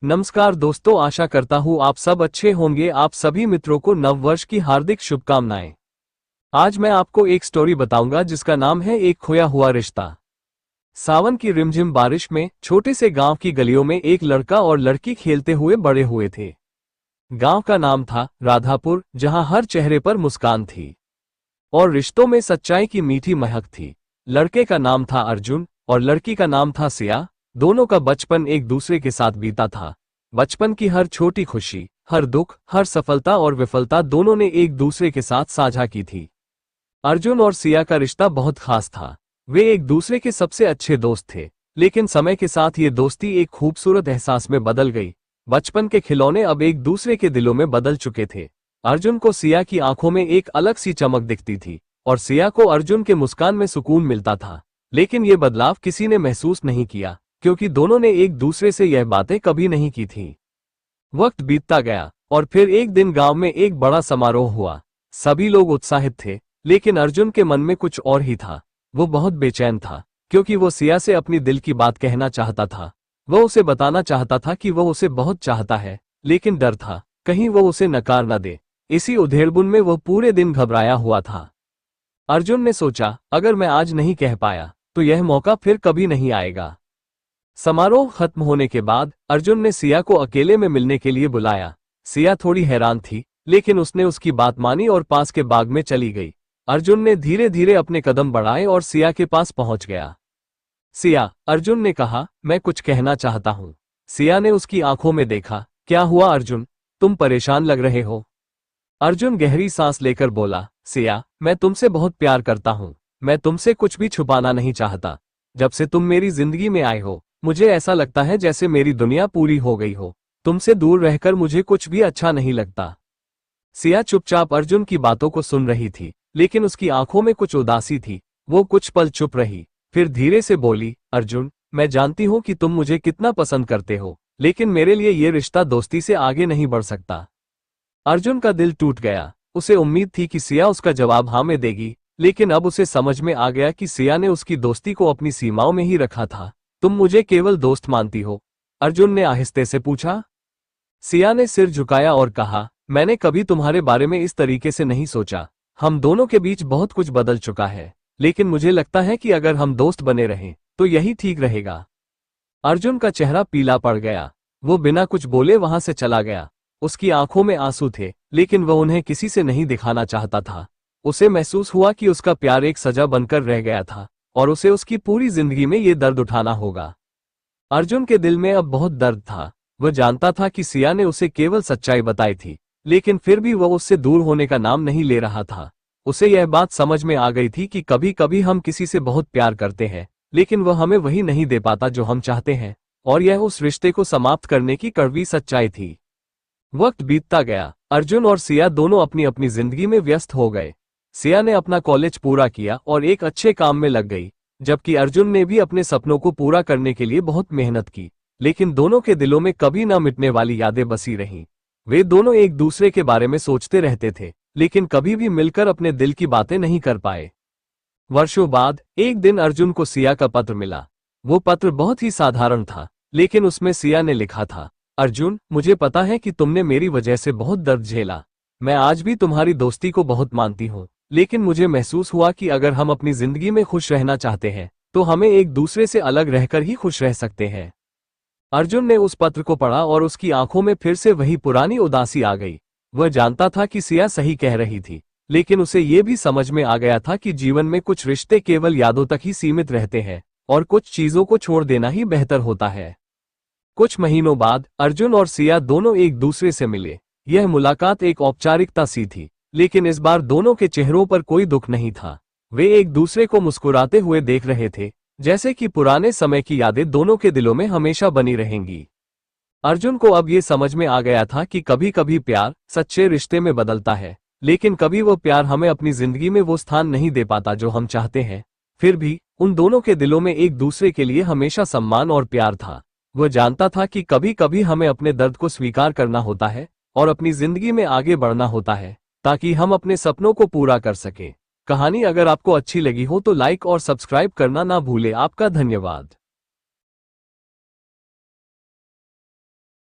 नमस्कार दोस्तों, आशा करता हूँ आप सब अच्छे होंगे। आप सभी मित्रों को नव वर्ष की हार्दिक शुभकामनाएं। आज मैं आपको एक स्टोरी बताऊंगा जिसका नाम है एक खोया हुआ रिश्ता। सावन की रिमझिम बारिश में छोटे से गांव की गलियों में एक लड़का और लड़की खेलते हुए बड़े हुए थे। गांव का नाम था राधापुर, जहां हर चेहरे पर मुस्कान थी और रिश्तों में सच्चाई की मीठी महक थी। लड़के का नाम था अर्जुन और लड़की का नाम था सिया। दोनों का बचपन एक दूसरे के साथ बीता था। बचपन की हर छोटी खुशी, हर दुख, हर सफलता और विफलता दोनों ने एक दूसरे के साथ साझा की थी। अर्जुन और सिया का रिश्ता बहुत खास था। वे एक दूसरे के सबसे अच्छे दोस्त थे, लेकिन समय के साथ ये दोस्ती एक खूबसूरत एहसास में बदल गई। बचपन के खिलौने अब एक दूसरे के दिलों में बदल चुके थे। अर्जुन को सिया की आंखों में एक अलग सी चमक दिखती थी और सिया को अर्जुन के मुस्कान में सुकून मिलता था। लेकिन ये बदलाव किसी ने महसूस नहीं किया, क्योंकि दोनों ने एक दूसरे से यह बातें कभी नहीं की थीं। वक्त बीतता गया और फिर एक दिन गांव में एक बड़ा समारोह हुआ। सभी लोग उत्साहित थे, लेकिन अर्जुन के मन में कुछ और ही था। वो बहुत बेचैन था, क्योंकि वो सिया से अपनी दिल की बात कहना चाहता था। वो उसे बताना चाहता था कि वो उसे बहुत चाहता है, लेकिन डर था कहीं वो उसे नकार न दे। इसी उधेड़बुन में वो पूरे दिन घबराया हुआ था। अर्जुन ने सोचा, अगर मैं आज नहीं कह पाया तो यह मौका फिर कभी नहीं आएगा। समारोह खत्म होने के बाद अर्जुन ने सिया को अकेले में मिलने के लिए बुलाया। सिया थोड़ी हैरान थी, लेकिन उसने उसकी बात मानी और पास के बाग में चली गई। अर्जुन ने धीरे धीरे अपने कदम बढ़ाए और सिया के पास पहुंच गया। सिया, अर्जुन ने कहा, मैं कुछ कहना चाहता हूं। सिया ने उसकी आंखों में देखा। क्या हुआ अर्जुन, तुम परेशान लग रहे हो? अर्जुन गहरी सांस लेकर बोला, सिया, मैं तुमसे बहुत प्यार करता हूं। मैं तुमसे कुछ भी छुपाना नहीं चाहता। जब से तुम मेरी जिंदगी में आए हो, मुझे ऐसा लगता है जैसे मेरी दुनिया पूरी हो गई हो। तुमसे दूर रहकर मुझे कुछ भी अच्छा नहीं लगता। सिया चुपचाप अर्जुन की बातों को सुन रही थी, लेकिन उसकी आंखों में कुछ उदासी थी। वो कुछ पल चुप रही, फिर धीरे से बोली, अर्जुन, मैं जानती हूं कि तुम मुझे कितना पसंद करते हो, लेकिन मेरे लिए ये रिश्ता दोस्ती से आगे नहीं बढ़ सकता। अर्जुन का दिल टूट गया। उसे उम्मीद थी कि सिया उसका जवाब हाँ में देगी, लेकिन अब उसे समझ में आ गया कि सिया ने उसकी दोस्ती को अपनी सीमाओं में ही रखा था। तुम मुझे केवल दोस्त मानती हो? अर्जुन ने आहिस्ते से पूछा। सिया ने सिर झुकाया और कहा, मैंने कभी तुम्हारे बारे में इस तरीके से नहीं सोचा। हम दोनों के बीच बहुत कुछ बदल चुका है, लेकिन मुझे लगता है कि अगर हम दोस्त बने रहें तो यही ठीक रहेगा। अर्जुन का चेहरा पीला पड़ गया। वो बिना कुछ बोले वहां से चला गया। उसकी आंखों में आंसू थे, लेकिन वह उन्हें किसी से नहीं दिखाना चाहता था। उसे महसूस हुआ कि उसका प्यार एक सजा बनकर रह गया था और उसे उसकी पूरी जिंदगी में ये दर्द उठाना होगा। अर्जुन के दिल में अब बहुत दर्द था। वह जानता था कि सिया ने उसे केवल सच्चाई बताई थी, लेकिन फिर भी वह उससे दूर होने का नाम नहीं ले रहा था। उसे यह बात समझ में आ गई थी कि कभी कभी हम किसी से बहुत प्यार करते हैं, लेकिन वह हमें वही नहीं दे पाता जो हम चाहते हैं, और यह उस रिश्ते को समाप्त करने की कड़वी सच्चाई थी। वक्त बीतता गया। अर्जुन और सिया दोनों अपनी अपनी जिंदगी में व्यस्त हो गए। सिया ने अपना कॉलेज पूरा किया और एक अच्छे काम में लग गई, जबकि अर्जुन ने भी अपने सपनों को पूरा करने के लिए बहुत मेहनत की। लेकिन दोनों के दिलों में कभी न मिटने वाली यादें बसी रहीं। वे दोनों एक दूसरे के बारे में सोचते रहते थे, लेकिन कभी भी मिलकर अपने दिल की बातें नहीं कर पाए। वर्षों बाद एक दिन अर्जुन को सिया का पत्र मिला। वो पत्र बहुत ही साधारण था, लेकिन उसमें सिया ने लिखा था, अर्जुन, मुझे पता है कि तुमने मेरी वजह से बहुत दर्द झेला। मैं आज भी तुम्हारी दोस्ती को बहुत मानती हूँ, लेकिन मुझे महसूस हुआ कि अगर हम अपनी जिंदगी में खुश रहना चाहते हैं तो हमें एक दूसरे से अलग रहकर ही खुश रह सकते हैं। अर्जुन ने उस पत्र को पढ़ा और उसकी आंखों में फिर से वही पुरानी उदासी आ गई। वह जानता था कि सिया सही कह रही थी, लेकिन उसे ये भी समझ में आ गया था कि जीवन में कुछ रिश्ते केवल यादों तक ही सीमित रहते हैं और कुछ चीजों को छोड़ देना ही बेहतर होता है। कुछ महीनों बाद अर्जुन और सिया दोनों एक दूसरे से मिले। यह मुलाकात एक औपचारिकता सी थी, लेकिन इस बार दोनों के चेहरों पर कोई दुख नहीं था। वे एक दूसरे को मुस्कुराते हुए देख रहे थे, जैसे कि पुराने समय की यादें दोनों के दिलों में हमेशा बनी रहेंगी। अर्जुन को अब ये समझ में आ गया था कि कभी कभी प्यार सच्चे रिश्ते में बदलता है, लेकिन कभी वो प्यार हमें अपनी जिंदगी में वो स्थान नहीं दे पाता जो हम चाहते हैं। फिर भी उन दोनों के दिलों में एक दूसरे के लिए हमेशा सम्मान और प्यार था। वह जानता था कि कभी कभी हमें अपने दर्द को स्वीकार करना होता है और अपनी जिंदगी में आगे बढ़ना होता है, ताकि हम अपने सपनों को पूरा कर सकें। कहानी अगर आपको अच्छी लगी हो तो लाइक और सब्सक्राइब करना ना भूले। आपका धन्यवाद।